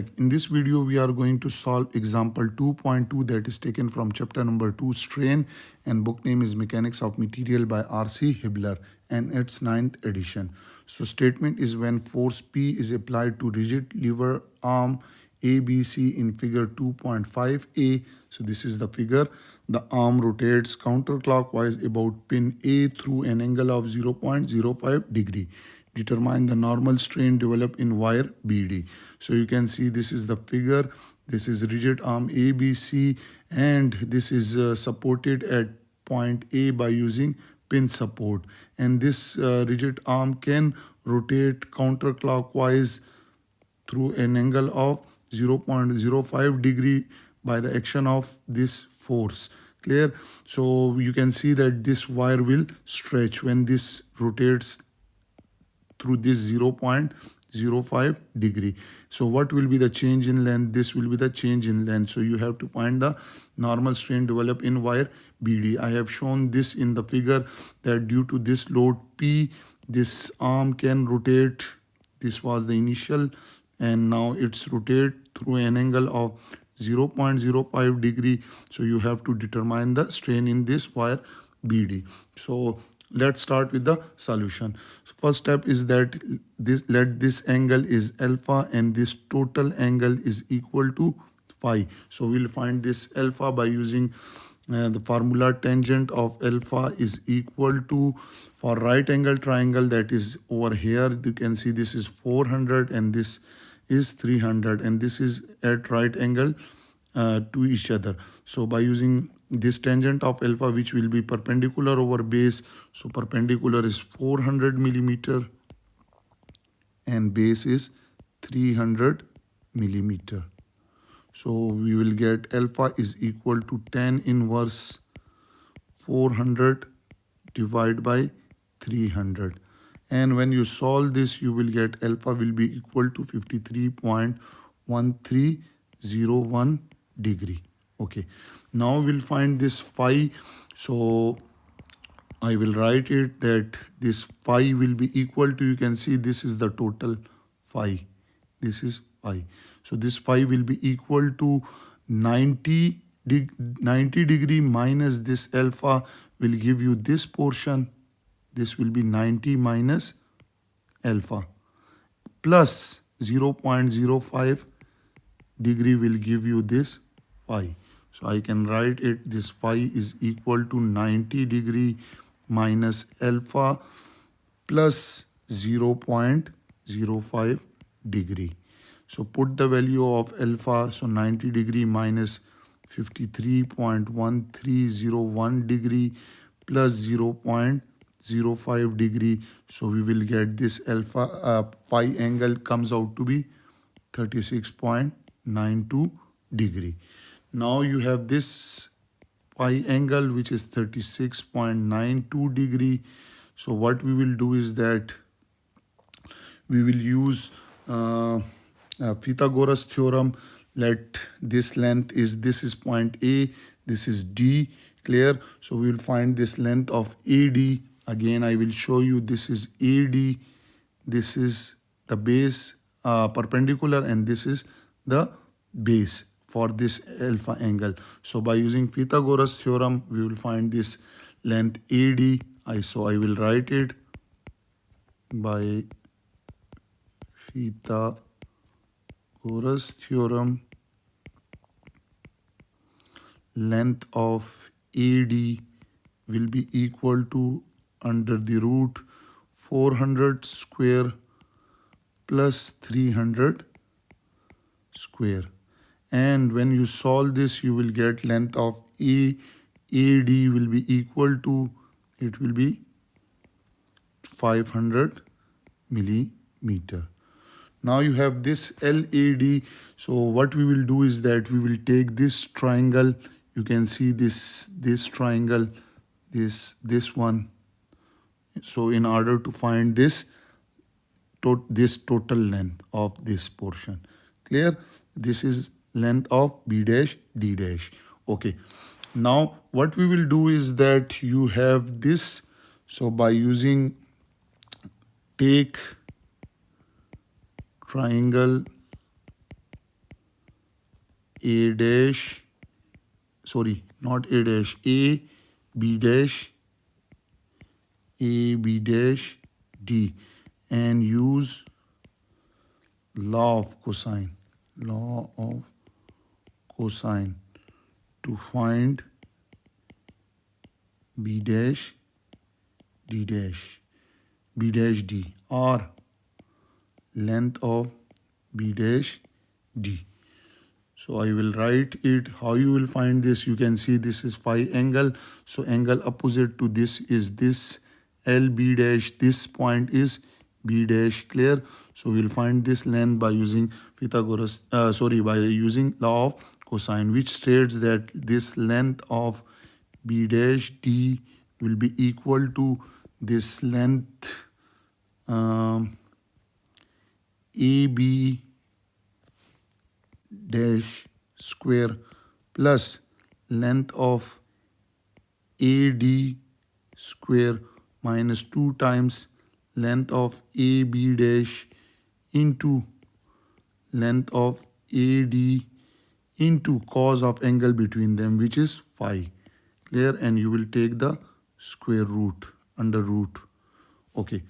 In this video, we are going to solve example 2.2 that is taken from chapter number 2 strain, and book name is Mechanics of Material by R.C. Hibbeler and its 9th edition. So statement is when force P is applied to rigid lever arm ABC in figure 2.5a. So this is the figure. The arm rotates counterclockwise about pin A through an angle of 0.05 degree. Determine the normal strain developed in wire BD. So you can see this is the figure. This is rigid arm ABC, and this is supported at point A by using pin support. And this rigid arm can rotate counterclockwise through an angle of 0.05 degree by the action of this force. Clear? So you can see that this wire will stretch when this rotates through this 0.05 degree. So what will be the change in length? This will be the change in length. So you have to find the normal strain developed in wire BD. I have shown this in the figure that due to this load P, this arm can rotate. This was the initial, and now it's rotate through an angle of 0.05 degree. So you have to determine the strain in this wire BD. So let's start with the solution. First step is that let this angle is alpha and this total angle is equal to phi. So we'll find this alpha by using the formula. Tangent of alpha is equal to, for right angle triangle, that is over here, you can see this is 400 and this is 300, and this is at right angle to each other. So by using this tangent of alpha, which will be perpendicular over base, so perpendicular is 400 millimeter and base is 300 millimeter. So we will get alpha is equal to tan inverse 400 divided by 300. And when you solve this, you will get alpha will be equal to 53.1301 degree. Okay, now we'll find this phi. So I will write it that this phi will be equal to, you can see this is the total phi. This is phi. So this phi will be equal to 90 degree minus this alpha will give you this portion. This will be 90 minus alpha plus 0.05 degree will give you this phi. So I can write it, this phi is equal to 90 degree minus alpha plus 0.05 degree. So put the value of alpha, so 90 degree minus 53.1301 degree plus 0.05 degree. So we will get this alpha phi angle comes out to be 36.92 degree. Now you have this phi angle which is 36.92 degree. So what we will do is that we will use Pythagoras theorem. Let this length is, this is point A, this is D. Clear? So we will find this length of AD. Again, I will show you this is AD. This is the base perpendicular, and this is the base for this alpha angle. So by using Pythagoras theorem, we will find this length AD. So I will write it by Pythagoras theorem. Length of AD will be equal to under the root 400 square plus 300 square. And when you solve this, you will get length of AD will be equal to, it will be 500 millimeter. Now you have this LAD. So what we will do is that we will take this triangle. You can see this triangle, this one. So in order to find this total length of this portion. Clear? This is length of B dash D dash. Okay. Now what we will do is that you have this. So by using take triangle A dash, sorry, not A dash, A B dash, A B dash D, and use law of cosine to find B dash D dash, B dash D, or length of B dash D. So I will write it. How you will find this? You can see this is phi angle. So angle opposite to this is this LB dash. This point is B dash. Clear? So we'll find this length by using Pythagoras. By using law of cosine, which states that this length of B dash D will be equal to this length AB dash square plus length of AD square minus 2 times length of AB dash into length of AD into cos of angle between them, which is phi. Clear? And you will take the square root, under root. Okay.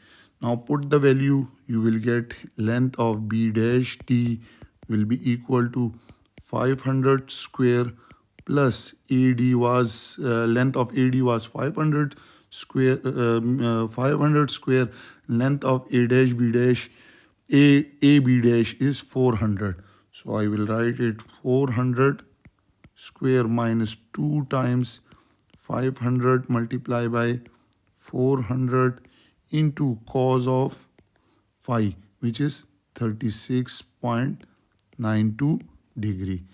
Now put the value. You will get length of B dash D will be equal to 500 square plus AD was length of AD was 500 square 500 square, length of A dash B dash AB dash is 400. So I will write it 400 square minus 2 times 500 multiplied by 400 into cos of phi, which is 36.92 degree,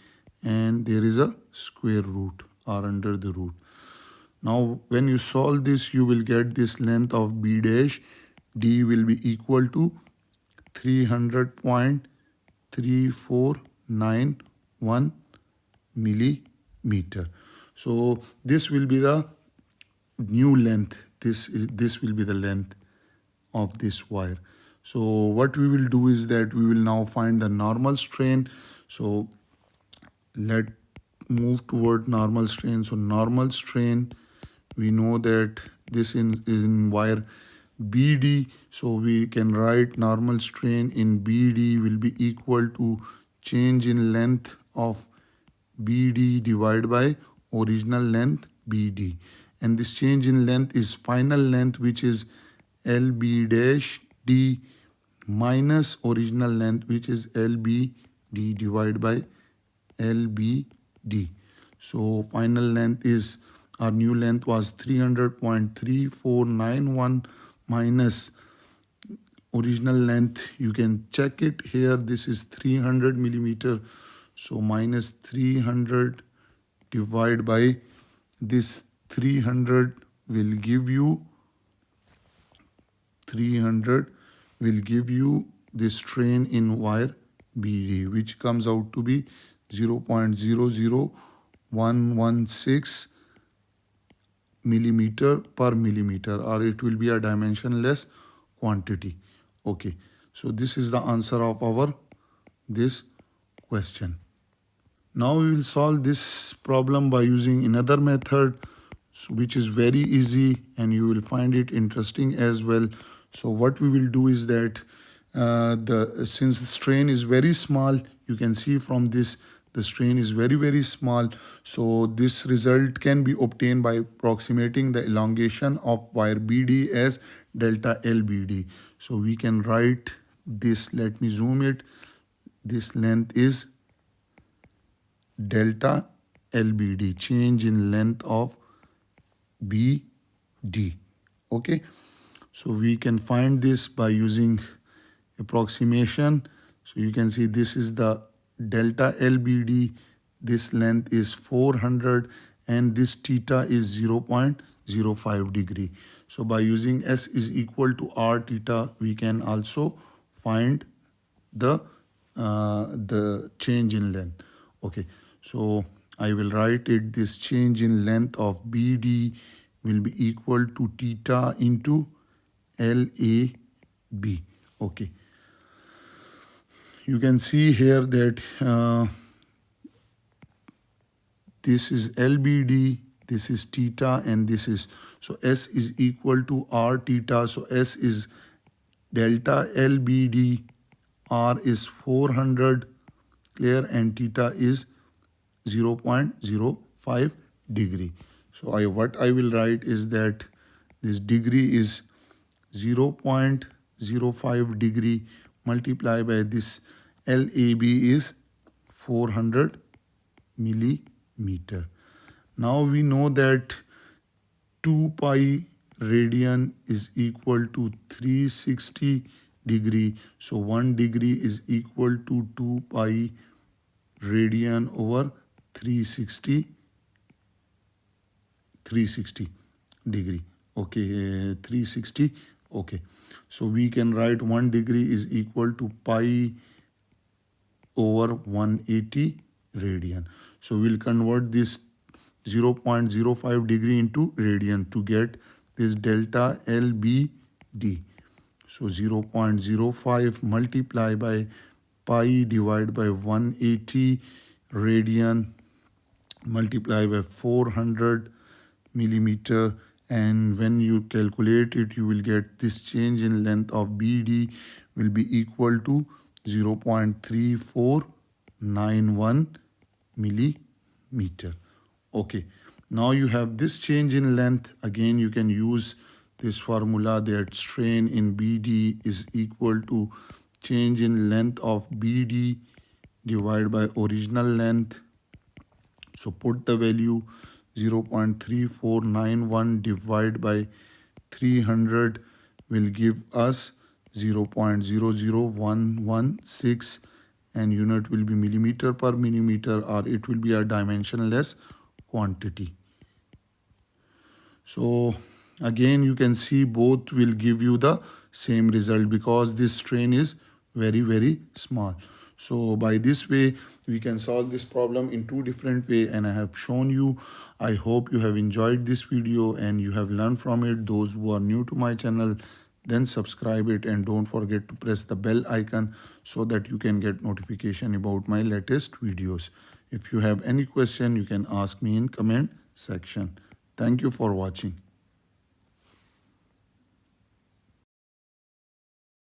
and there is a square root or under the root. Now when you solve this, you will get this length of B dash D will be equal to 300.3491 millimeter. So this will be the new length. This will be the length of this wire. So what we will do is that we will now find the normal strain. So let move toward normal strain. So normal strain, we know that this is in wire BD. So we can write normal strain in BD will be equal to change in length of BD divided by original length BD. And this change in length is final length, which is LB dash D minus original length, which is LBD divided by LBD. So final length is, our new length was 300.3491 minus original length. You can check it here. This is 300 millimeter. So minus 300 divided by this 300 will give you the strain in wire BD, which comes out to be 0.00116 millimeter per millimeter, or it will be a dimensionless quantity. Okay, so this is the answer of our this question. Now we will solve this problem by using another method, which is very easy and you will find it interesting as well. So what we will do is that since the strain is very small, you can see from this the strain is very small. So this result can be obtained by approximating the elongation of wire BD as delta LBD. So we can write this. Let me zoom it. This length is delta LBD, change in length of BD. Okay, so we can find this by using approximation. So you can see this is the delta LBD, this length is 400 and this theta is 0.05 degree. So by using S is equal to R theta, we can also find the change in length. Okay, so I will write it. This change in length of BD will be equal to theta into LAB. Okay, you can see here that this is LBD, this is theta, and this is, so S is equal to R theta. So S is delta LBD, R is 400, clear, and theta is 0.05 degree. So what I will write is that this degree is 0.05 degree multiplied by this LAB is 400 millimeter. Now we know that 2 pi radian is equal to 360 degree. So 1 degree is equal to 2 pi radian over 360 degree. Okay, 360. Okay, so we can write 1 degree is equal to pi over 180 radian. So we'll convert this 0.05 degree into radian to get this delta LBD. So 0.05 multiplied by pi divided by 180 radian multiplied by 400 millimeter, and when you calculate it, you will get this change in length of BD will be equal to 0.3491 millimeter. Okay, now you have this change in length. Again, you can use this formula that strain in BD is equal to change in length of BD divided by original length. So put the value 0.3491 divided by 300 will give us 0.00116, and unit will be millimeter per millimeter, or it will be a dimensionless quantity. So again, you can see both will give you the same result because this strain is very small. So by this way, we can solve this problem in 2 different ways, and I have shown you. I hope you have enjoyed this video and you have learned from it. Those who are new to my channel, then subscribe it, and don't forget to press the bell icon so that you can get notification about my latest videos. If you have any question, you can ask me in comment section. Thank you for watching.